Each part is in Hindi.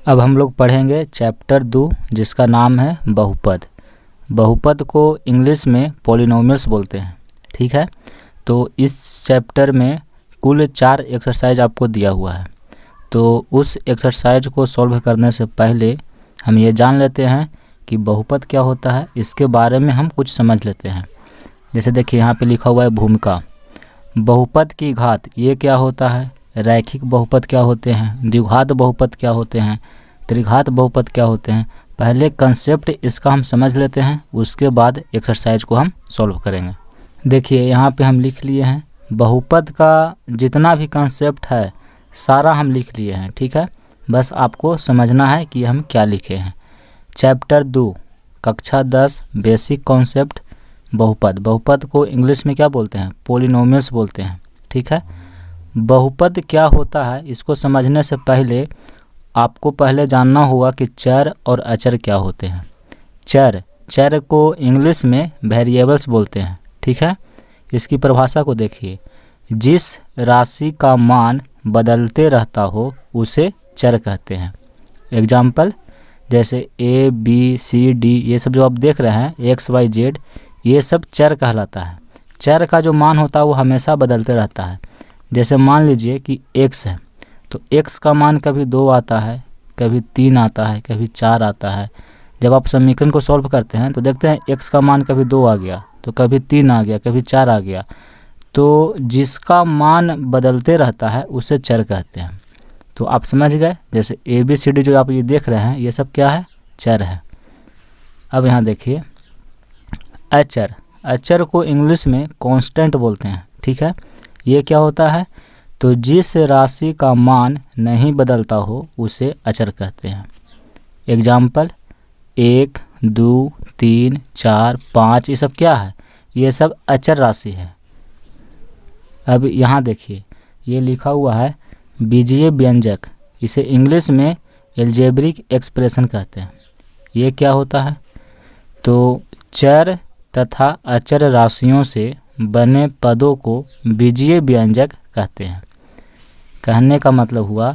अब हम लोग पढ़ेंगे चैप्टर 2 जिसका नाम है बहुपद। बहुपद को इंग्लिश में पॉलिनोमियल्स बोलते हैं। ठीक है, तो इस चैप्टर में कुल 4 एक्सरसाइज आपको दिया हुआ है। तो उस एक्सरसाइज को सॉल्व करने से पहले हम ये जान लेते हैं कि बहुपद क्या होता है, इसके बारे में हम कुछ समझ लेते हैं। जैसे देखिए यहाँ पे लिखा हुआ है भूमिका। बहुपद की घात ये क्या होता है, रैखिक बहुपद क्या होते हैं, द्विघात बहुपद क्या होते हैं, त्रिघात बहुपद क्या होते हैं। पहले कंसेप्ट इसका हम समझ लेते हैं, उसके बाद एक्सरसाइज को हम सॉल्व करेंगे। देखिए यहाँ पे हम लिख लिए हैं बहुपद का जितना भी कंसेप्ट है सारा हम लिख लिए हैं। ठीक है, बस आपको समझना है कि हम क्या लिखे हैं। चैप्टर 2 कक्षा 10 बेसिक कॉन्सेप्ट बहुपद। बहुपद को इंग्लिश में क्या बोलते हैं, पॉलिनोमियल्स बोलते हैं। ठीक है, बहुपद क्या होता है इसको समझने से पहले आपको पहले जानना होगा कि चर और अचर क्या होते हैं। चर को इंग्लिश में वेरिएबल्स बोलते हैं। ठीक है, इसकी परिभाषा को देखिए, जिस राशि का मान बदलते रहता हो उसे चर कहते हैं। एग्जाम्पल जैसे ए बी सी डी ये सब जो आप देख रहे हैं एक्स वाई जेड, ये सब चर कहलाता है। चर का जो मान होता है वो हमेशा बदलते रहता है। जैसे मान लीजिए कि x है, तो x का मान कभी 2 आता है, कभी 3 आता है, कभी 4 आता है। जब आप समीकरण को सॉल्व करते हैं तो देखते हैं x का मान कभी 2 आ गया, तो कभी 3 आ गया, कभी 4 आ गया। तो जिसका मान बदलते रहता है उसे चर कहते हैं। तो आप समझ गए, जैसे ए बी सी डी जो आप ये देख रहे हैं ये सब क्या है, चर है। अब यहाँ देखिए अचर। अचर को इंग्लिश में कांस्टेंट बोलते हैं। ठीक है, ये क्या होता है, तो जिस राशि का मान नहीं बदलता हो उसे अचर कहते हैं। एग्जाम्पल 1 2 3 4 5 ये सब क्या है, ये सब अचर राशि है। अब यहाँ देखिए ये लिखा हुआ है बीजीय व्यंजक, इसे इंग्लिश में एल्जेब्रिक एक्सप्रेशन कहते हैं। ये क्या होता है, तो चर तथा अचर राशियों से बने पदों को बीजीय व्यंजक कहते हैं। कहने का मतलब हुआ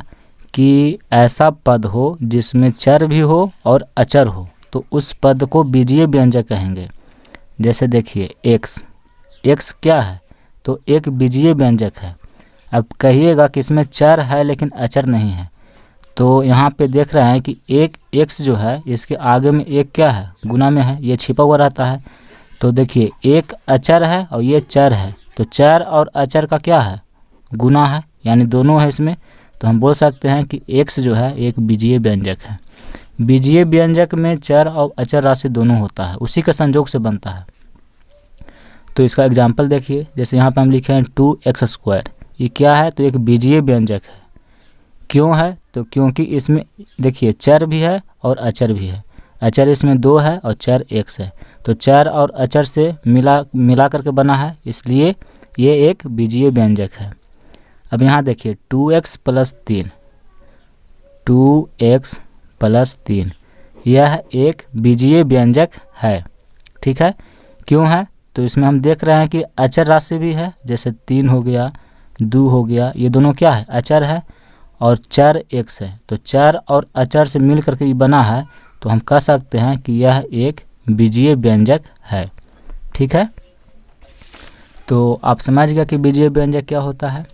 कि ऐसा पद हो जिसमें चर भी हो और अचर हो, तो उस पद को बीजीय व्यंजक कहेंगे। जैसे देखिए x क्या है, तो एक बीजीय व्यंजक है। अब कहिएगा कि इसमें चर है लेकिन अचर नहीं है, तो यहाँ पे देख रहे हैं कि एक x जो है इसके आगे में एक क्या है, गुना में है, ये छिपा हुआ रहता है। तो देखिए एक अचर है और ये चर है, तो चर और अचर का क्या है, गुना है, यानी दोनों है इसमें। तो हम बोल सकते हैं कि x जो है एक बीजीय व्यंजक है। बीजीय व्यंजक में चर और अचर राशि दोनों होता है, उसी के संयोग से बनता है। तो इसका एग्जाम्पल देखिए, जैसे यहाँ पे हम लिखे हैं 2x², ये क्या है, तो एक बीजीय व्यंजक है। क्यों है, तो क्योंकि इसमें देखिए चर भी है और अचर भी है। अचर इसमें 2 है और चर x है, तो चर और अचर से मिला करके बना है, इसलिए ये एक बीजीय व्यंजक है। अब यहाँ देखिए 2x + 3 यह एक बीजीय व्यंजक है। ठीक है, क्यों है, तो इसमें हम देख रहे हैं कि अचर राशि भी है, जैसे 3 हो गया, 2 हो गया, ये दोनों क्या है, अचर है, और चर x है। तो चर और अचर से मिल करके ये बना है, तो हम कह सकते हैं कि यह एक बीजीय व्यंजक है। ठीक है, तो आप समझ गए कि बीजीय व्यंजक क्या होता है।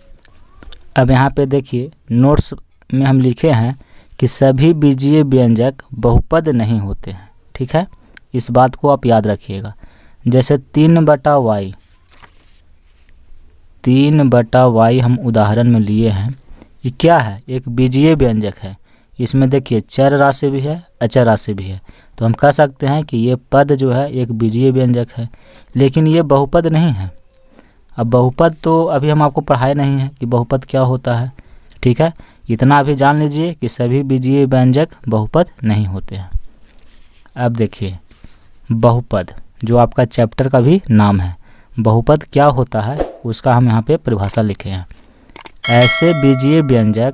अब यहाँ पे देखिए नोट्स में हम लिखे हैं कि सभी बीजीय व्यंजक बहुपद नहीं होते हैं। ठीक है, इस बात को आप याद रखिएगा। जैसे 3/y हम उदाहरण में लिए हैं, ये क्या है, एक बीजीय व्यंजक है। इसमें देखिए चर राशि भी है, अचर राशि भी है, तो हम कह सकते हैं कि ये पद जो है एक बीजीय व्यंजक है, लेकिन ये बहुपद नहीं है। अब बहुपद तो अभी हम आपको पढ़ाए नहीं है कि बहुपद क्या होता है। ठीक है, इतना अभी जान लीजिए कि सभी बीजीय व्यंजक बहुपद नहीं होते हैं। अब देखिए बहुपद जो आपका चैप्टर का भी नाम है, बहुपद क्या होता है उसका हम यहाँ पे परिभाषा लिखे हैं। ऐसे बीजीय व्यंजक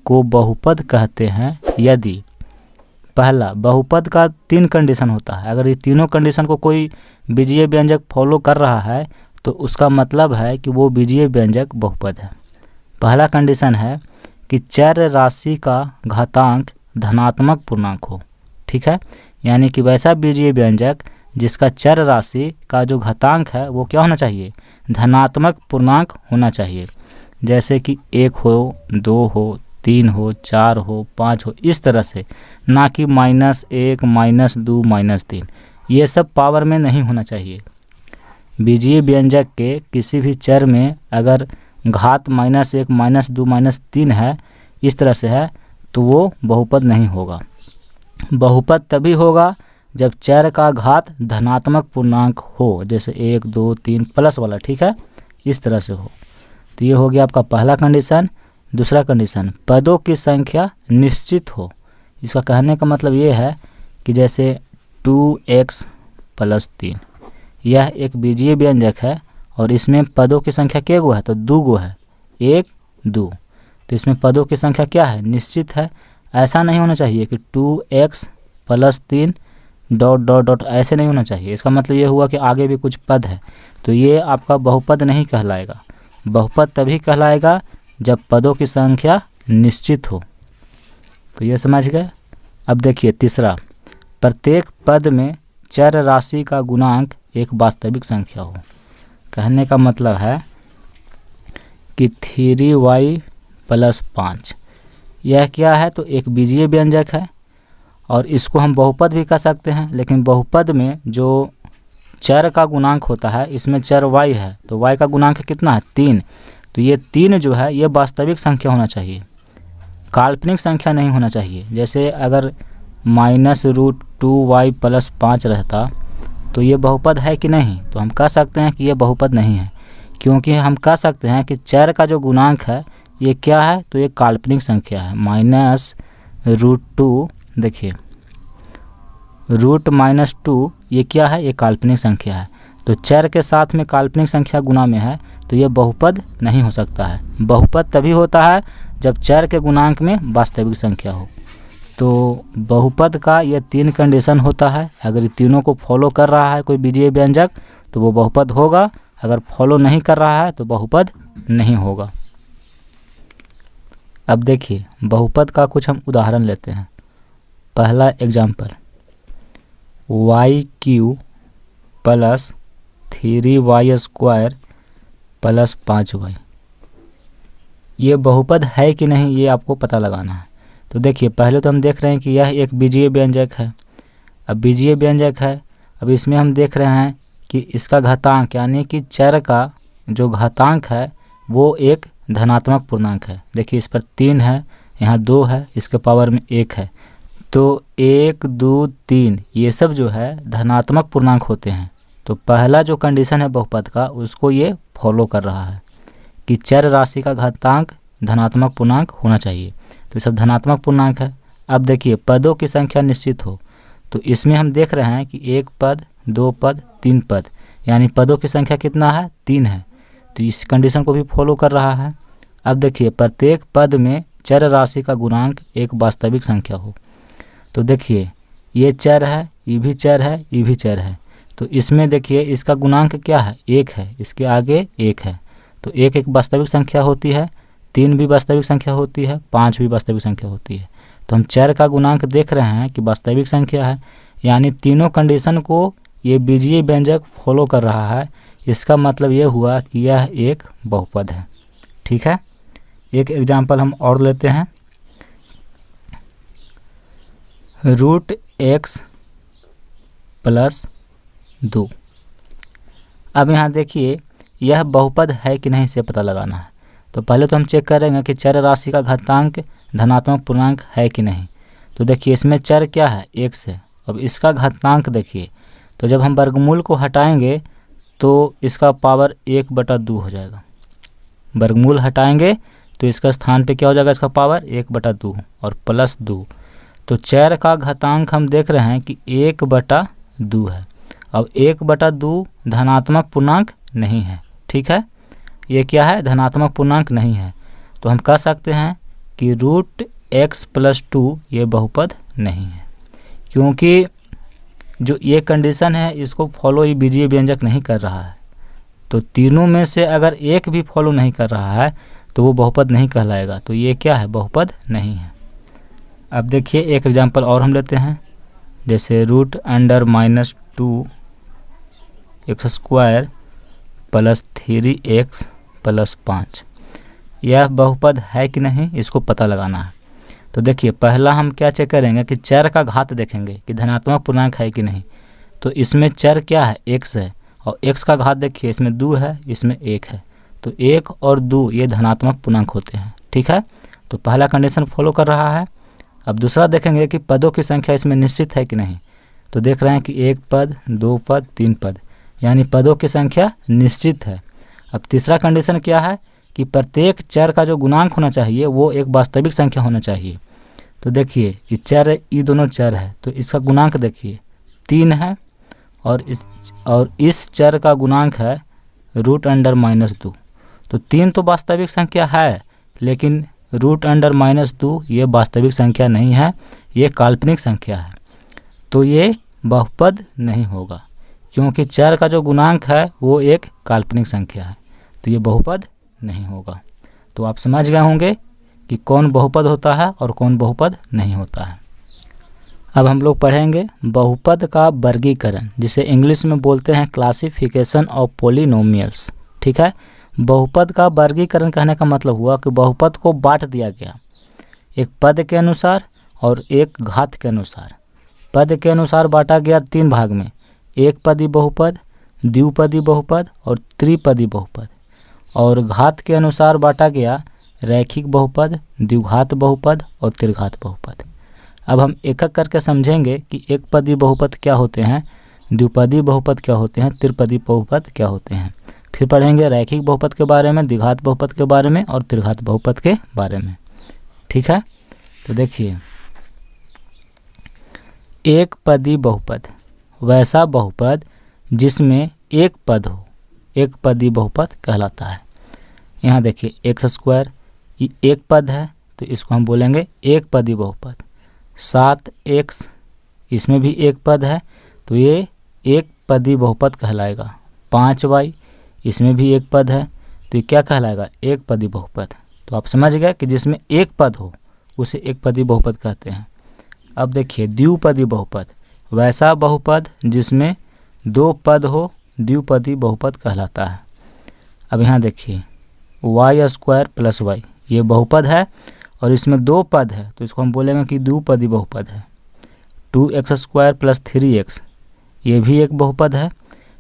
को बहुपद कहते हैं यदि पहला, बहुपद का 3 कंडीशन होता है। अगर ये तीनों कंडीशन को कोई बीजीय व्यंजक फॉलो कर रहा है तो उसका मतलब है कि वो बीजीय व्यंजक बहुपद है। पहला कंडीशन है कि चर राशि का घातांक धनात्मक पूर्णांक हो। ठीक है, यानी कि वैसा बीजीय व्यंजक जिसका चर राशि का जो घातांक है वो क्या होना चाहिए, धनात्मक पूर्णांक होना चाहिए। जैसे कि 1 हो, 2 हो, 3 हो, 4 हो, 5 हो, इस तरह से, ना कि -1, -2, -3, ये सब पावर में नहीं होना चाहिए। बीजीय व्यंजक के किसी भी चर में अगर घात -1, -2, -3 है, इस तरह से है, तो वो बहुपद नहीं होगा। बहुपद तभी होगा जब चर का घात धनात्मक पूर्णांक हो, जैसे 1, 2, 3 प्लस वाला। ठीक है, इस तरह से हो। तो ये हो गया आपका पहला कंडीशन। दूसरा कंडीशन, पदों की संख्या निश्चित हो। इसका कहने का मतलब ये है कि जैसे 2x + 3 यह एक बीजीय व्यंजक है और इसमें पदों की संख्या क्या गो है, तो 2 गो है, 1, 2। तो इसमें पदों की संख्या क्या है, निश्चित है। ऐसा नहीं होना चाहिए कि 2x + 3 ... ऐसे नहीं होना चाहिए। इसका मतलब ये हुआ कि आगे भी कुछ पद है, तो ये आपका बहुपद नहीं कहलाएगा। बहुपद तभी कहलाएगा जब पदों की संख्या निश्चित हो। तो ये समझ गए। अब देखिए तीसरा, प्रत्येक पद में चर राशि का गुणांक एक वास्तविक संख्या हो। कहने का मतलब है कि 3y + 5 यह क्या है, तो एक बीजीय व्यंजक है और इसको हम बहुपद भी कह सकते हैं। लेकिन बहुपद में जो चर का गुणांक होता है, इसमें चर y है, तो y का गुणांक कितना है, 3। तो ये 3 जो है ये वास्तविक संख्या होना चाहिए, काल्पनिक संख्या नहीं होना चाहिए। जैसे अगर -√2y + 5 रहता तो ये बहुपद है कि नहीं, तो हम कह सकते हैं कि ये बहुपद नहीं है, क्योंकि हम कह सकते हैं कि चर का जो गुणांक है ये क्या है, तो ये काल्पनिक संख्या है। -√2 देखिए, √-2 ये क्या है, ये काल्पनिक संख्या है। तो चर के साथ में काल्पनिक संख्या गुणा में है, तो ये बहुपद नहीं हो सकता है। बहुपद तभी होता है जब चर के गुणांक में वास्तविक संख्या हो। तो बहुपद का ये 3 कंडीशन होता है। अगर ये तीनों को फॉलो कर रहा है कोई बीजीय व्यंजक तो वो बहुपद होगा, अगर फॉलो नहीं कर रहा है तो बहुपद नहीं होगा। अब देखिए बहुपद का कुछ हम उदाहरण लेते हैं। पहला एग्जाम्पल, y³ + 3y² + 5y, ये बहुपद है कि नहीं ये आपको पता लगाना है। तो देखिए पहले तो हम देख रहे हैं कि यह एक बीजीय व्यंजक है। अब बीजीय व्यंजक है, अब इसमें हम देख रहे हैं कि इसका घातांक यानी कि चर का जो घातांक है वो एक धनात्मक पूर्णांक है। देखिए इस पर 3 है, यहाँ 2 है, इसके पावर में 1 है। तो 1, 2, 3 ये सब जो है धनात्मक पूर्णांक होते हैं। तो पहला जो कंडीशन है बहुपद का उसको ये फॉलो कर रहा है कि चर राशि का घातांक धनात्मक पूर्णांक होना चाहिए। तो सब धनात्मक पूर्णांक है। अब देखिए पदों की संख्या निश्चित हो, तो इसमें हम देख रहे हैं कि 1 पद, 2 पद, 3 पद, यानी पदों की संख्या कितना है, 3 है। तो इस कंडीशन को भी फॉलो कर रहा है। अब देखिए प्रत्येक पद में चर राशि का गुणांक एक वास्तविक संख्या हो। तो देखिए ये चर है, ये भी चर है, ये भी चर है। तो इसमें देखिए इसका गुणांक क्या है, 1 है, इसके आगे 1 है। तो 1 एक वास्तविक संख्या होती है, 3 भी वास्तविक संख्या होती है, 5 भी वास्तविक संख्या होती है। तो हम चर का गुणांक देख रहे हैं कि वास्तविक संख्या है, यानी तीनों कंडीशन को ये बीजीय व्यंजक फॉलो कर रहा है। इसका मतलब ये हुआ कि यह एक बहुपद है। ठीक है, एक एग्जाम्पल हम और लेते हैं। √x + 2। अब यहाँ देखिए यह बहुपद है कि नहीं इसे पता लगाना है। तो पहले तो हम चेक करेंगे कि चर राशि का घातांक धनात्मक पूर्णांक है कि नहीं। तो देखिए इसमें चर क्या है, 1 है। अब इसका घातांक देखिए, तो जब हम वर्गमूल को हटाएंगे तो इसका पावर 1/2 हो जाएगा। वर्गमूल हटाएंगे तो इसका स्थान पे क्या हो जाएगा, इसका पावर 1/2 और +2। तो चर का घातांक हम देख रहे हैं कि 1/2 है। अब 1/2 धनात्मक पूर्णांक नहीं है। ठीक है, ये क्या है, धनात्मक पूर्णांक नहीं है। तो हम कह सकते हैं कि √x + 2 ये बहुपद नहीं है, क्योंकि जो ये कंडीशन है इसको फॉलो ये बीजीय व्यंजक नहीं कर रहा है। तो तीनों में से अगर एक भी फॉलो नहीं कर रहा है तो वो बहुपद नहीं कहलाएगा। तो ये क्या है, बहुपद नहीं है। अब देखिए एक एग्जांपल और हम लेते हैं, जैसे root under -2 x square plus 3x plus 5। यह बहुपद है कि नहीं, इसको पता लगाना है। तो देखिए पहला हम क्या चेक करेंगे कि चर का घात देखेंगे कि धनात्मक पूर्णांक है कि नहीं। तो इसमें चर क्या है, x है, और x का घात देखिए इसमें 2 है, इसमें 1 है। तो 1 और 2 ये धनात्मक पूर्णांक होते हैं। ठीक है, तो पहला कंडीशन फॉलो कर रहा है। अब दूसरा देखेंगे कि पदों की संख्या इसमें निश्चित है कि नहीं। तो देख रहे हैं कि 1 पद, 2 पद, 3 पद, यानी पदों की संख्या निश्चित है। अब तीसरा कंडीशन क्या है कि प्रत्येक चर का जो गुणांक होना चाहिए वो एक वास्तविक संख्या होना चाहिए। तो देखिए ये चर, ये दोनों चर है, तो इसका गुणांक देखिए 3 है, और इस चर का गुणांक है रूट अंडर -2। तो 3 तो वास्तविक संख्या है, लेकिन रूट अंडर -2 ये वास्तविक संख्या नहीं है, ये काल्पनिक संख्या है। तो ये बहुपद नहीं होगा, क्योंकि चर का जो गुणांक है वो एक काल्पनिक संख्या है, तो ये बहुपद नहीं होगा। तो आप समझ गए होंगे कि कौन बहुपद होता है और कौन बहुपद नहीं होता है। अब हम लोग पढ़ेंगे बहुपद का वर्गीकरण, जिसे इंग्लिश में बोलते हैं क्लासिफिकेशन ऑफ पॉलिनोमियल्स। ठीक है, बहुपद का वर्गीकरण कहने का मतलब हुआ कि बहुपद को बांट दिया गया एक पद के अनुसार और एक घात के अनुसार। पद के अनुसार बांटा गया 3 भाग में, एक पदी बहुपद, द्विपदी बहुपद और त्रिपदी बहुपद। और घात के अनुसार बांटा गया रैखिक बहुपद, द्विघात बहुपद और त्रिघात बहुपद। अब हम एक एक करके समझेंगे कि एक पदी बहुपद क्या होते हैं, द्विपदी बहुपद क्या होते हैं, त्रिपदी बहुपद क्या होते हैं। फिर पढ़ेंगे रैखिक बहुपद के बारे में, द्विघात बहुपद के बारे में और त्रिघात बहुपद के बारे में। ठीक है, तो देखिए एक पदी बहुपद वैसा बहुपद जिसमें एक पद हो, एक पदी बहुपद कहलाता है। यहाँ देखिए एक्स स्क्वायर ये एक पद है, तो इसको हम बोलेंगे एक पदी बहुपद। 7x इसमें भी एक पद है, तो ये एक पदी बहुपद कहलाएगा। 5y इसमें भी एक पद है, तो ये क्या कहलाएगा, एक पदी बहुपद। तो आप समझ गए कि जिसमें एक पद हो उसे एक पदी बहुपद कहते हैं। अब देखिए द्विपदी बहुपद वैसा बहुपद जिसमें 2 पद हो, द्विपदी बहुपद कहलाता है। अब यहाँ देखिए y स्क्वायर प्लस y ये बहुपद है और इसमें 2 पद है, तो इसको हम बोलेंगे कि द्विपदी बहुपद है। 2x स्क्वायर प्लस 3x ये भी एक बहुपद है,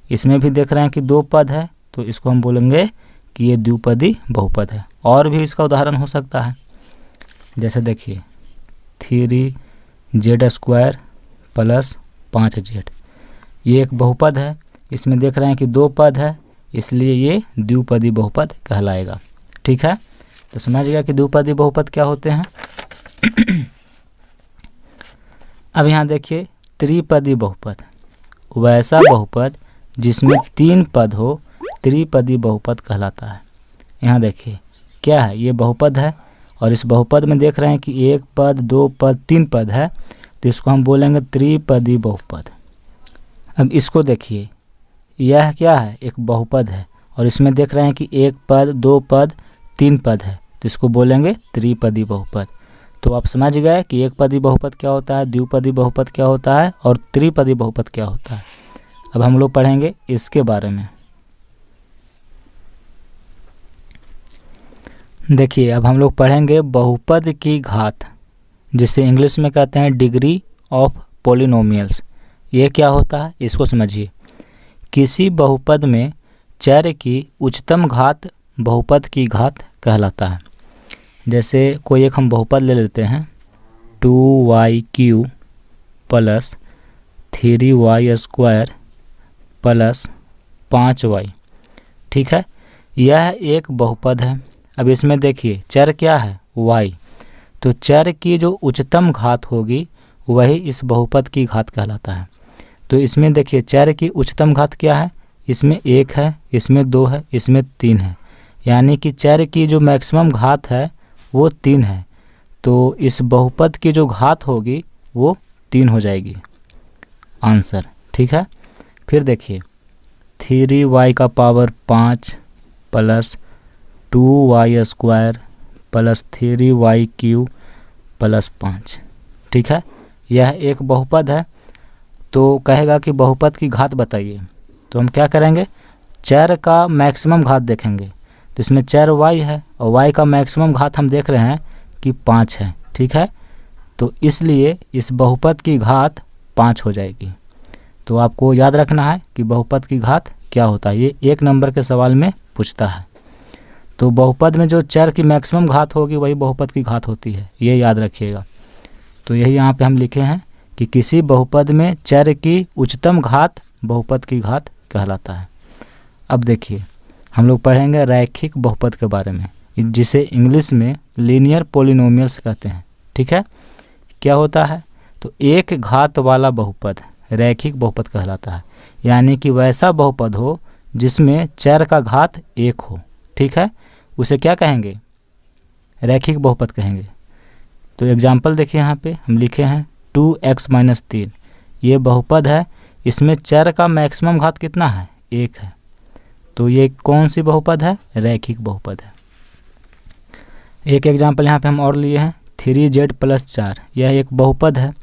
इसमें भी देख रहे हैं कि 2 पद है, तो इसको हम बोलेंगे कि ये द्विपदी बहुपद है। और भी इसका उदाहरण हो सकता है, जैसे देखिए 3z स्क्वायर प्लस 5z ये एक बहुपद है, इसमें देख रहे हैं कि 2 पद है, इसलिए ये द्विपदी बहुपद कहलाएगा। ठीक है, तो समझ गया कि द्विपदी बहुपद क्या होते हैं। अब यहाँ देखिए त्रिपदी बहुपद वैसा बहुपद जिसमें 3 पद हो, त्रिपदी बहुपद कहलाता है। यहाँ देखिए क्या है, ये बहुपद है और इस बहुपद में देख रहे हैं कि 1 पद, 2 पद, 3 पद है, तो इसको हम बोलेंगे त्रिपदी बहुपद। अब इसको देखिए यह क्या है, एक बहुपद है और इसमें देख रहे हैं कि 1 पद, 2 पद, 3 पद है, तो इसको बोलेंगे त्रिपदी बहुपद। तो आप समझ गए कि एक पदी बहुपद क्या होता है, द्विपदी बहुपद क्या होता है और त्रिपदी बहुपद क्या होता है। अब हम लोग पढ़ेंगे इसके बारे में। देखिए अब हम लोग पढ़ेंगे बहुपद की घात, जिसे इंग्लिश में कहते हैं डिग्री ऑफ पॉलिनोमियल्स। ये क्या होता है इसको समझिए। किसी बहुपद में चर की उच्चतम घात बहुपद की घात कहलाता है। जैसे कोई एक हम बहुपद ले लेते हैं 2y³ plus 3y square plus 5y। ठीक है, यह एक बहुपद है। अब इसमें देखिए चर क्या है, y, तो चर की जो उच्चतम घात होगी वही इस बहुपद की घात कहलाता है। तो इसमें देखिए चर की उच्चतम घात क्या है, इसमें 1 है, इसमें 2 है, इसमें 3 है, यानी कि चर की जो मैक्सिमम घात है वो 3 है। तो इस बहुपद की जो घात होगी वो 3 हो जाएगी आंसर। ठीक है, फिर देखिए 3y का power 5 plus 2y square plus 3y³ plus 5, ठीक है। यह एक बहुपद है, तो कहेगा कि बहुपद की घात बताइए। तो हम क्या करेंगे, चर का मैक्सिमम घात देखेंगे। तो इसमें चर y है और y का मैक्सिमम घात हम देख रहे हैं कि 5 है, ठीक है। तो इसलिए इस बहुपद की घात 5 हो जाएगी। तो आपको याद रखना है कि बहुपद की घात क्या होता है, ये 1 नंबर के सवाल में पूछता है। तो बहुपद में जो चर की मैक्सिमम घात होगी वही बहुपद की घात होती है, ये याद रखिएगा। तो यही यहाँ पे हम लिखे हैं कि किसी बहुपद में चर की उच्चतम घात बहुपद की घात कहलाता है। अब देखिए हम लोग पढ़ेंगे रैखिक बहुपद के बारे में, जिसे इंग्लिश में लीनियर पॉलिनोमियल्स कहते हैं, ठीक है। क्या होता है, तो एक घात वाला बहुपद रैखिक बहुपद कहलाता है, यानी कि वैसा बहुपद हो जिसमें चर का घात 1 हो, ठीक है, उसे क्या कहेंगे, रैखिक बहुपद कहेंगे। तो एग्जाम्पल देखिए यहाँ पे हम लिखे हैं 2x - 3, ये बहुपद है, इसमें चर का मैक्सिमम घात कितना है, 1 है। तो ये कौन सी बहुपद है, रैखिक बहुपद है। एक एग्जाम्पल यहाँ पे हम और लिए हैं 3z + 4, यह एक बहुपद है।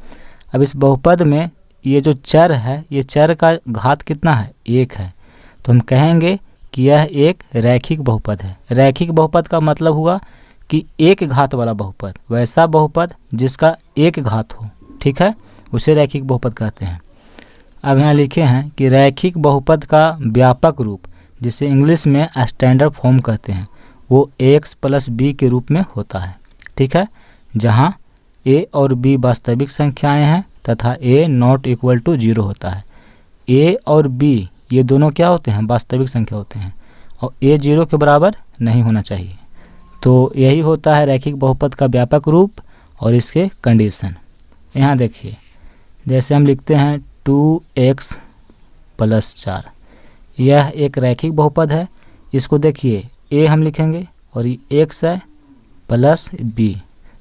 अब इस बहुपद में ये जो चर है, ये चर का घात कितना है, 1 है। तो हम कहेंगे कि यह एक रैखिक बहुपद है। रैखिक बहुपद का मतलब हुआ कि एक घात वाला बहुपद, वैसा बहुपद जिसका 1 घात हो, ठीक है, उसे रैखिक बहुपद कहते हैं। अब यहाँ लिखे हैं कि रैखिक बहुपद का व्यापक रूप, जिसे इंग्लिश में स्टैंडर्ड फॉर्म कहते हैं, वो ax + b के रूप में होता है, ठीक है, जहाँ a और b वास्तविक संख्याएं हैं तथा a ≠ 0 होता है। a और b ये दोनों क्या होते हैं, वास्तविक संख्या होते हैं, और a 0 के बराबर नहीं होना चाहिए। तो यही होता है रैखिक बहुपद का व्यापक रूप और इसके कंडीशन। यहाँ देखिए जैसे हम लिखते हैं 2x + 4, यह एक रैखिक बहुपद है। इसको देखिए a हम लिखेंगे और ये x है प्लस b,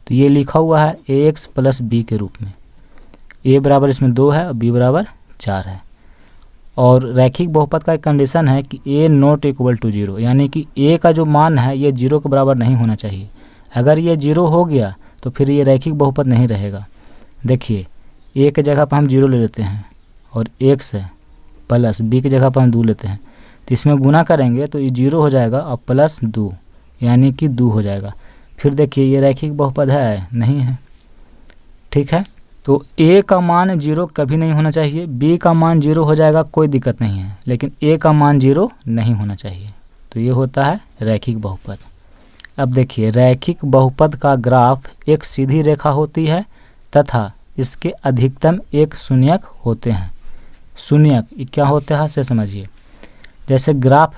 तो ये लिखा हुआ है ax + b के रूप में। a बराबर इसमें 2 है और b बराबर 4 है। और रैखिक बहुपद का एक कंडीशन है कि a ≠ 0, यानी कि a का जो मान है ये 0 के बराबर नहीं होना चाहिए। अगर ये 0 हो गया तो फिर ये रैखिक बहुपद नहीं रहेगा। देखिए a के जगह पर हम 0 ले लेते हैं और x है प्लस b की जगह पर हम 2 लेते हैं, तो इसमें गुना करेंगे तो ये 0 हो जाएगा और प्लस 2 यानी कि 2 हो जाएगा। फिर देखिए ये रैखिक बहुपद है, नहीं है, ठीक है। तो a का मान 0 कभी नहीं होना चाहिए, b का मान 0 हो जाएगा कोई दिक्कत नहीं है, लेकिन a का मान 0 नहीं होना चाहिए। तो ये होता है रैखिक बहुपद। अब देखिए रैखिक बहुपद का ग्राफ एक सीधी रेखा होती है तथा इसके अधिकतम एक शून्यक होते हैं। शून्यक क्या होता है से समझिए। जैसे ग्राफ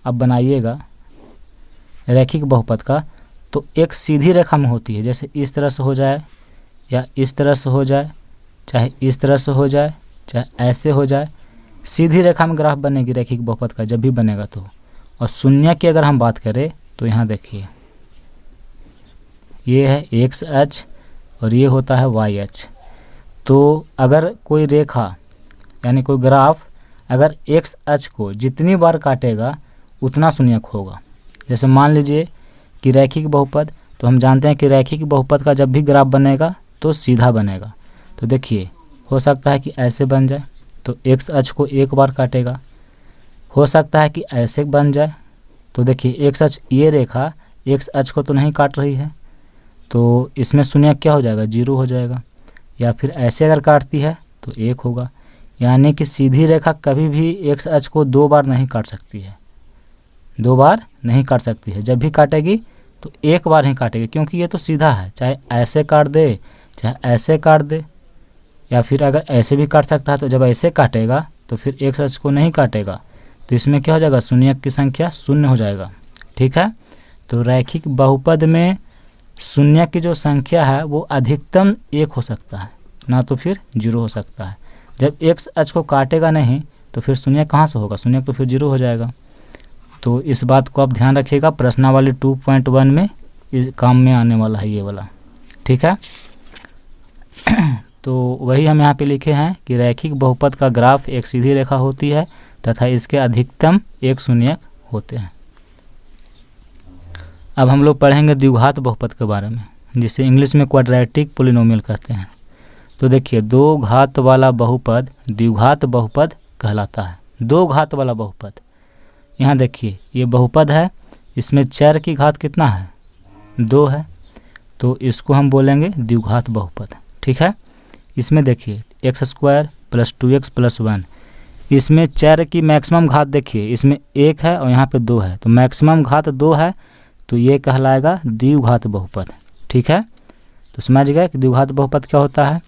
अब बनाइएगा रैखिक बहुपद का, तो एक सीधी रेखा में होती है, जैसे इस तरह से हो जाए या इस तरह से हो जाए, चाहे इस तरह से हो जाए, चाहे ऐसे हो जाए, सीधी रेखा में ग्राफ बनेगी रैखिक बहुपद का जब भी बनेगा तो। और शून्य की अगर हम बात करें तो यहाँ देखिए ये है एक्स अक्ष और ये होता है वाई अक्ष। तो अगर कोई रेखा यानी कोई ग्राफ अगर एक्स अक्ष को जितनी बार काटेगा उतना शून्यक होगा। जैसे मान लीजिए कि रैखिक बहुपद, तो हम जानते हैं कि रैखिक बहुपद का जब भी ग्राफ बनेगा तो सीधा बनेगा। तो देखिए हो सकता है कि ऐसे बन जाए तो एक्स अक्ष को एक बार काटेगा, हो सकता है कि ऐसे बन जाए, तो देखिए एक्स अक्ष ये रेखा एक्स अक्ष को तो नहीं काट रही है, तो इसमें शून्यक क्या हो जाएगा, 0 हो जाएगा। या फिर ऐसे अगर काटती है तो 1 होगा। यानी कि सीधी रेखा कभी भी एक्स अक्ष को 2 बार नहीं काट सकती है, 2 बार नहीं काट सकती है। जब भी काटेगी तो 1 बार ही काटेगी, क्योंकि ये तो सीधा है, चाहे ऐसे काट दे चाहे ऐसे काट दे, या फिर अगर ऐसे भी काट सकता है तो जब ऐसे काटेगा तो फिर एक्स अक्ष को नहीं काटेगा, तो इसमें क्या हो जाएगा, शून्यक की संख्या 0 हो जाएगा। ठीक है, तो रैखिक बहुपद में शून्यक की जो संख्या है वो अधिकतम 1 हो सकता है, ना तो फिर 0 हो सकता है। जब एक्स अक्ष को काटेगा नहीं तो फिर शून्यक कहाँ से होगा, शून्यक तो फिर 0 हो जाएगा। तो इस बात को आप ध्यान रखिएगा, प्रश्नावली 2.1 में इस काम में आने वाला है ये वाला। ठीक है, तो वही हम यहाँ पे लिखे हैं कि रैखिक बहुपद का ग्राफ एक सीधी रेखा होती है तथा इसके अधिकतम 1 शून्यक होते हैं। अब हम लोग पढ़ेंगे द्विघात बहुपद के बारे में, जिसे इंग्लिश में क्वाड्रेटिक पोलिनोमियल कहते हैं। तो देखिए, दो घात वाला बहुपद द्विघात बहुपद कहलाता है। दो घात वाला बहुपद, यहाँ देखिए ये बहुपद है, इसमें चर की घात कितना है, 2 है, तो इसको हम बोलेंगे द्विघात बहुपद। ठीक है, इसमें देखिए x² + 2x + 1, इसमें चर की मैक्सिमम घात देखिए, इसमें 1 है और यहाँ पे 2 है, तो मैक्सिमम घात 2 है, तो ये कहलाएगा द्विघात बहुपद। ठीक है, तो समझ गए कि द्विघात बहुपद क्या होता है।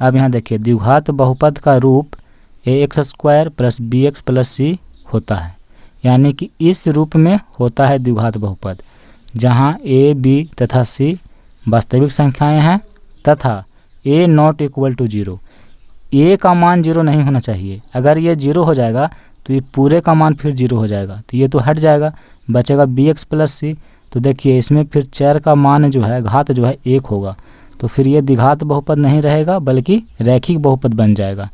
अब यहाँ देखिए, द्विघात बहुपद का रूप ax² + bx + c होता है, यानी कि इस रूप में होता है द्विघात बहुपद, जहाँ a, b तथा c वास्तविक संख्याएं हैं तथा a ≠ 0। a का मान 0 नहीं होना चाहिए। अगर ये 0 हो जाएगा तो ये पूरे का मान फिर 0 हो जाएगा, तो ये तो हट जाएगा, बचेगा bx + c। तो देखिए, इसमें फिर चर का मान जो है, घात जो है 1 होगा, तो फिर ये द्विघात बहुपद नहीं रहेगा बल्कि रैखिक बहुपद बन जाएगा।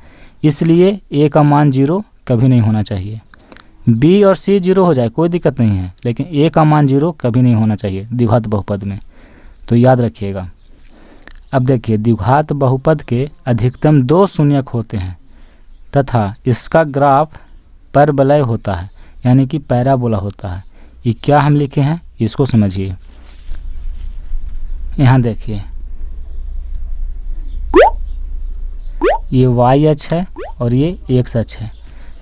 इसलिए a का मान 0 कभी नहीं होना चाहिए। b और c 0 हो जाए कोई दिक्कत नहीं है, लेकिन a का मान 0 कभी नहीं होना चाहिए द्विघात बहुपद में, तो याद रखिएगा। अब देखिए, द्विघात बहुपद के अधिकतम 2 शून्यक होते हैं तथा इसका ग्राफ परवलय होता है, यानी कि पैराबोला होता है। ये क्या हम लिखे हैं, इसको समझिए। यहाँ देखिए, ये y अक्ष है और ये x अक्ष है।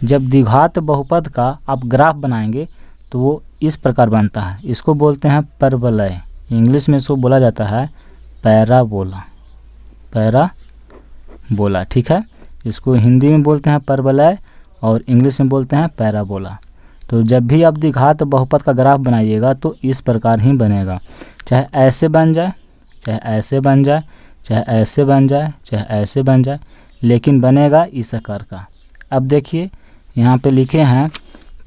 जब द्विघात बहुपद का आप ग्राफ बनाएंगे तो वो इस प्रकार बनता है, इसको बोलते हैं परवलय। इंग्लिश में इसको बोला जाता है पैराबोला, पैराबोला। ठीक है, इसको हिंदी में बोलते हैं परवलय और इंग्लिश में बोलते हैं पैराबोला। तो जब भी आप द्विघात बहुपद का ग्राफ बनाइएगा तो इस प्रकार ही बनेगा, चाहे ऐसे बन जाए, चाहे ऐसे बन जाए, चाहे ऐसे बन जाए, चाहे ऐसे बन जाए, लेकिन बनेगा इस आकार का। अब देखिए, यहाँ पे लिखे हैं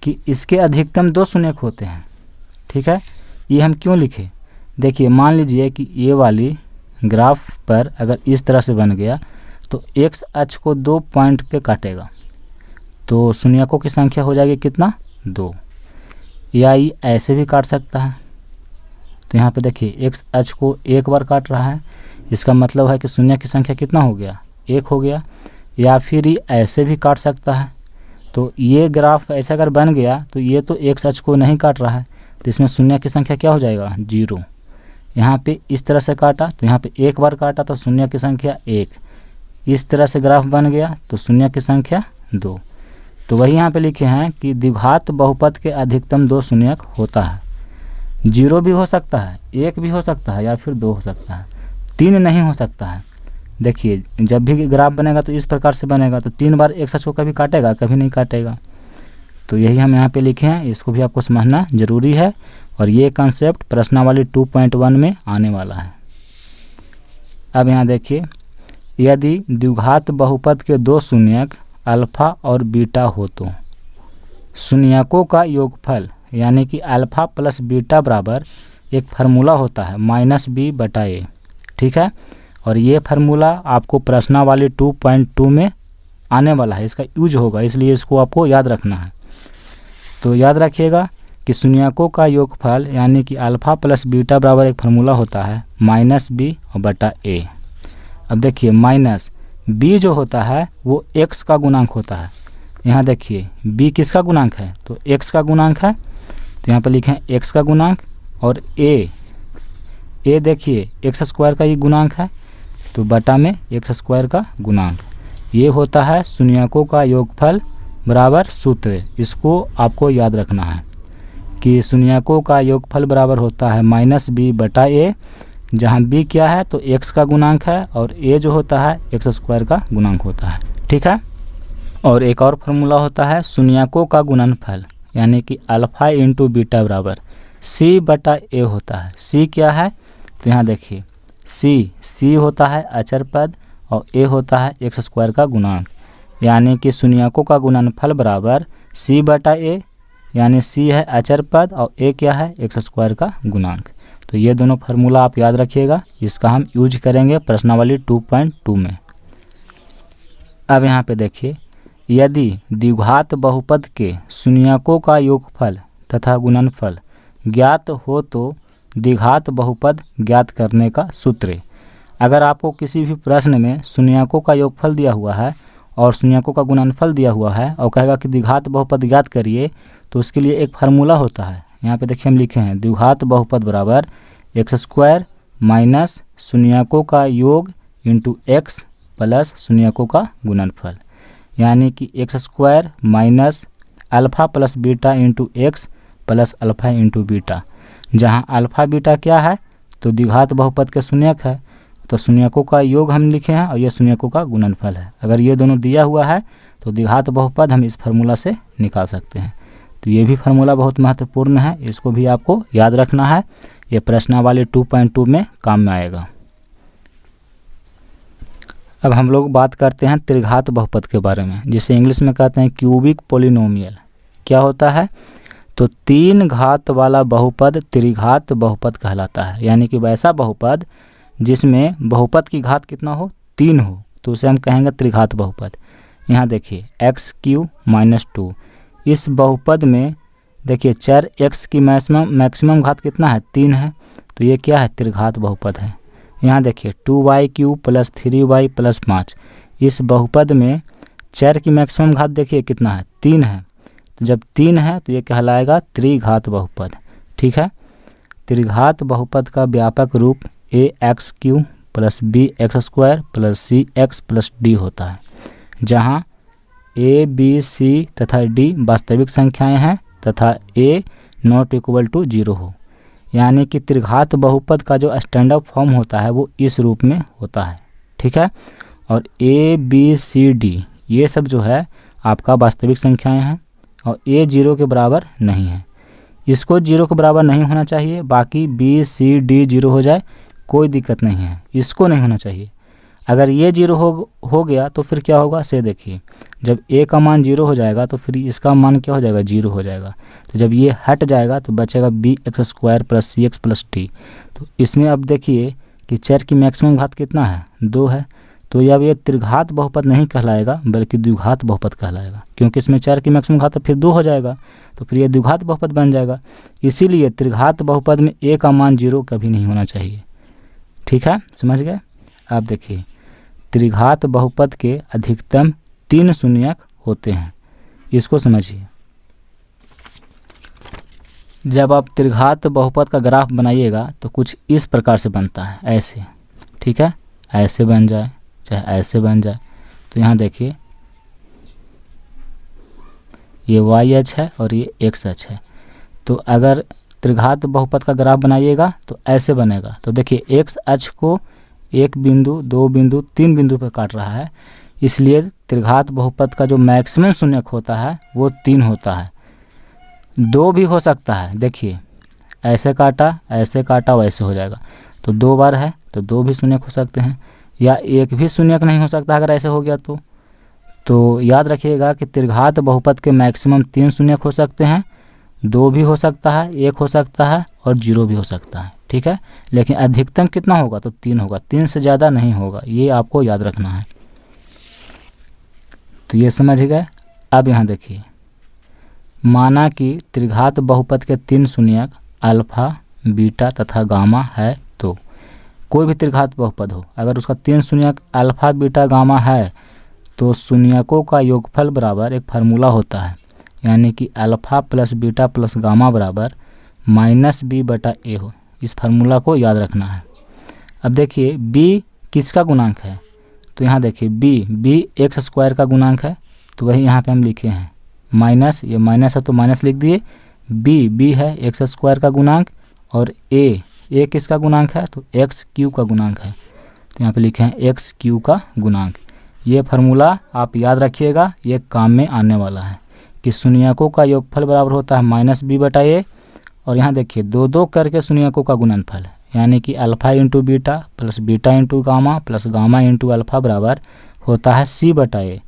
कि इसके अधिकतम 2 शून्यक होते हैं। ठीक है, ये हम क्यों लिखे, देखिए मान लीजिए कि ये वाली ग्राफ पर अगर इस तरह से बन गया तो x अक्ष को 2 पॉइंट पे काटेगा, तो शून्यकों की संख्या हो जाएगी कितना, 2। या ये ऐसे भी काट सकता है, तो यहाँ पे देखिए x अक्ष को 1 बार काट रहा है, इसका मतलब है कि शून्य की संख्या कितना हो गया, 1 हो गया। या फिर ये ऐसे भी काट सकता है, तो ये ग्राफ ऐसा अगर बन गया तो ये तो x अक्ष को नहीं काट रहा है, तो इसमें शून्य की संख्या क्या हो जाएगा, 0। यहाँ पे इस तरह से काटा तो यहाँ पे 1 बार काटा तो शून्य की संख्या 1, इस तरह से ग्राफ बन गया तो शून्य की संख्या 2। तो वही यहाँ पे लिखे हैं कि द्विघात बहुपद के अधिकतम 2 शून्यक होता है। 0 भी हो सकता है, 1 भी हो सकता है, या फिर 2 हो सकता है, 3 नहीं हो सकता है। देखिए, जब भी ग्राफ बनेगा तो इस प्रकार से बनेगा, तो 3 बार x अक्ष को कभी काटेगा, कभी नहीं काटेगा। तो यही हम यहाँ पे लिखे हैं, इसको भी आपको समझना जरूरी है, और ये कंसेप्ट प्रश्नावली 2.1 में आने वाला है। अब यहाँ देखिए, यदि द्विघात बहुपद के 2 शून्यक अल्फा और बीटा हो तो शून्यकों का योगफल, यानी कि अल्फा प्लस बीटा बराबर एक फार्मूला होता है -b/a। ठीक है, और ये फार्मूला आपको प्रश्नावली 2.2 में आने वाला है, इसका यूज होगा, इसलिए इसको आपको याद रखना है। तो याद रखिएगा कि शून्यकों का योगफल यानी कि अल्फा प्लस बीटा बराबर एक फार्मूला होता है -b/a। अब देखिए, माइनस b जो होता है वो x का गुणांक होता है। यहाँ देखिए, b किसका गुणांक है, तो x का गुणांक है, तो यहाँ पर लिखे हैं x का गुणांक, और a देखिए x² का ये गुणांक है, तो बटा में x² का गुणांक। ये होता है शून्यकों का योगफल बराबर सूत्र। इसको आपको याद रखना है कि शून्यकों का योगफल बराबर होता है -b/a, जहाँ b क्या है तो x का गुणांक है, और a जो होता है x² का गुणांक होता है। ठीक है, और एक और फार्मूला होता है शून्यकों का गुणनफल, यानी कि अल्फा इंटू बीटा बराबर c/a होता है। c क्या है, तो यहाँ देखिए c होता है अचर पद और a होता है x² का गुणांक, यानी कि शून्यकों का गुणनफल बराबर c/a, यानी c है अचर पद और a क्या है x² का गुणांक। तो ये दोनों फार्मूला आप याद रखिएगा, इसका हम यूज करेंगे प्रश्नावली 2.2 में। अब यहाँ पे देखिए, यदि द्विघात बहुपद के शून्यकों का योगफल तथा गुणनफल ज्ञात हो तो द्विघात बहुपद ज्ञात करने का सूत्र। अगर आपको किसी भी प्रश्न में शून्यकों का योगफल दिया हुआ है और शून्यकों का गुणनफल दिया हुआ है और कहेगा कि द्विघात बहुपद ज्ञात करिए, तो उसके लिए एक फार्मूला होता है। यहाँ पे देखिए हम लिखे हैं द्विघात बहुपद बराबर एक्स स्क्वायर माइनस शून्यकों का योग इंटू एक्स प्लस शून्यकों का गुणनफल, यानी कि x square minus alpha plus beta into x plus alpha into beta, जहाँ अल्फ़ा बीटा क्या है तो द्विघात बहुपद के शून्यक है, तो शून्यकों का योग हम लिखे हैं और ये शून्यकों का गुणनफल है। अगर ये दोनों दिया हुआ है तो द्विघात बहुपद हम इस फार्मूला से निकाल सकते हैं। तो ये भी फार्मूला बहुत महत्वपूर्ण है, इसको भी आपको याद रखना है, ये प्रश्नावली 2.2 में काम में आएगा। अब हम लोग बात करते हैं त्रिघात बहुपद के बारे में, जिसे इंग्लिश में कहते हैं क्यूबिक पोलिनोमियल। क्या होता है तो 3 घात वाला बहुपद त्रिघात बहुपद कहलाता है, यानी कि वैसा बहुपद जिसमें बहुपद की घात कितना हो 3 हो, तो उसे हम कहेंगे त्रिघात बहुपद। यहाँ देखिए x³ - 2, इस बहुपद में देखिए चर x की मैक्सिमम घात कितना है 3 है, तो ये क्या है त्रिघात बहुपद है। यहाँ देखिए 2y³ + 3y + 5, इस बहुपद में चर की मैक्सिमम घात देखिए कितना है 3 है, तो जब 3 है तो ये कहलाएगा त्रिघात बहुपद। ठीक है, त्रिघात बहुपद का व्यापक रूप ax³ + bx² + cx + d होता है, जहाँ a, b, c तथा d वास्तविक संख्याएं हैं तथा a ≠ 0 हो, यानी कि त्रिघात बहुपद का जो स्टैंडर्ड फॉर्म होता है वो इस रूप में होता है। ठीक है, और a, b, c, d ये सब जो है आपका वास्तविक संख्याएं हैं और a 0 के बराबर नहीं है, इसको 0 के बराबर नहीं होना चाहिए, बाकी b, c, d 0 हो जाए कोई दिक्कत नहीं है, इसको नहीं होना चाहिए। अगर ये 0 हो गया तो फिर क्या होगा से देखिए, जब a का मान 0 हो जाएगा तो फिर इसका मान क्या हो जाएगा 0 हो जाएगा, तो जब ये हट जाएगा तो बचेगा bx² + cx + d। तो इसमें अब देखिए कि चर की मैक्सिमम घात कितना है 2 है, तो अब ये त्रिघात बहुपद नहीं कहलाएगा बल्कि द्विघात बहुपद कहलाएगा, क्योंकि इसमें चर की मैक्सिमम घात फिर 2 हो जाएगा, तो फिर ये द्विघात बहुपद बन जाएगा। इसीलिए त्रिघात बहुपद में a का मान 0 कभी नहीं होना चाहिए। ठीक है, समझ गए। अब देखिए त्रिघात बहुपद के अधिकतम 3 शून्यक होते हैं, इसको समझिए। जब आप त्रिघात बहुपद का ग्राफ बनाइएगा तो कुछ इस प्रकार से बनता है, ऐसे। ठीक है, ऐसे बन जाए चाहे ऐसे बन जाए, तो यहाँ देखिए ये y अक्ष है और ये x अक्ष है, तो अगर त्रिघात बहुपद का ग्राफ बनाइएगा तो ऐसे बनेगा। तो देखिए x अक्ष को 1 बिंदु 2 बिंदु 3 बिंदु पर काट रहा है, इसलिए त्रिघात बहुपद का जो मैक्सिमम शून्यक होता है वो 3 होता है। 2 भी हो सकता है, देखिए ऐसे काटा वैसे हो जाएगा, तो 2 बार है तो 2 भी शून्यक हो सकते हैं, या 1 भी शून्यक नहीं हो सकता अगर ऐसे हो गया तो याद रखिएगा कि त्रिघात बहुपद के मैक्सिमम 3 शून्यक हो सकते हैं, 2 भी हो सकता है, 1 हो सकता है और 0 भी हो सकता है। ठीक है, लेकिन अधिकतम कितना होगा तो 3 होगा, 3 से ज़्यादा नहीं होगा, ये आपको याद रखना है। तो ये समझ गए। अब यहाँ देखिए, माना कि त्रिघात बहुपद के 3 शून्यक अल्फ़ा, बीटा तथा गामा है, तो कोई भी त्रिघात बहुपद हो अगर उसका 3 शून्यक अल्फ़ा, बीटा, गामा है तो शून्यकों का योगफल बराबर एक फार्मूला होता है, यानी कि अल्फ़ा + बीटा + गामा बराबर -b/a हो। इस फार्मूला को याद रखना है। अब देखिए b किसका गुणांक है, तो यहाँ देखिए b x² का गुणांक है, तो वही यहाँ पे हम लिखे हैं माइनस, ये माइनस है तो माइनस लिख दिए, b है x² का गुणांक और a किसका गुणांक है तो x³ का गुणांक है, तो यहाँ पे लिखे हैं x³ का गुणांक। ये फार्मूला आप याद रखिएगा, ये काम में आने वाला है कि शून्यकों का योगफल बराबर होता है -b/a, और यहाँ देखिए 2 करके शून्यकों का गुणनफल, यानी कि alpha × beta + beta × gamma + gamma × alpha बराबर होता है c/a।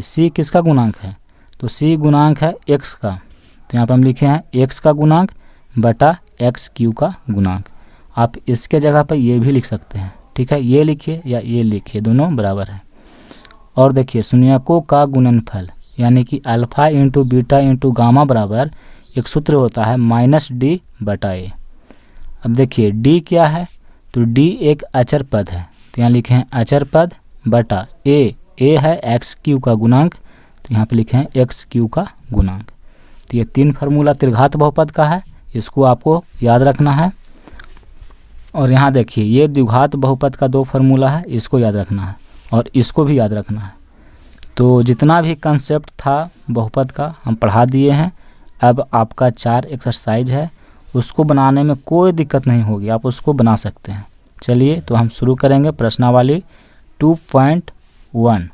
c किसका गुणांक है तो c गुणांक है x का, तो यहाँ पर हम लिखे हैं x का गुणांक बटा x³ का गुणांक। आप इसके जगह पर ये भी लिख सकते हैं। ठीक है, ये लिखिए या ये लिखिए, दोनों बराबर है। और देखिए शून्यकों का गुणनफल, यानी कि अल्फ़ा × बीटा × गामा बराबर एक सूत्र होता है -d/a। अब देखिए डी क्या है, तो डी एक अचर पद है, तो यहाँ लिखे हैं अचर पद बटा ए है एक्स क्यू का गुणांक, तो यहाँ पे लिखे हैं एक्स क्यू का गुणांक। तो ये 3 फार्मूला त्रिघात बहुपद का है, इसको आपको याद रखना है। और यहाँ देखिए ये द्विघात बहुपद का 2 फार्मूला है, इसको याद रखना है और इसको भी याद रखना है। तो जितना भी कंसेप्ट था बहुपद का हम पढ़ा दिए हैं। अब आपका 4 एक्सरसाइज है, उसको बनाने में कोई दिक्कत नहीं होगी, आप उसको बना सकते हैं। चलिए तो हम शुरू करेंगे प्रश्नावली 2.1।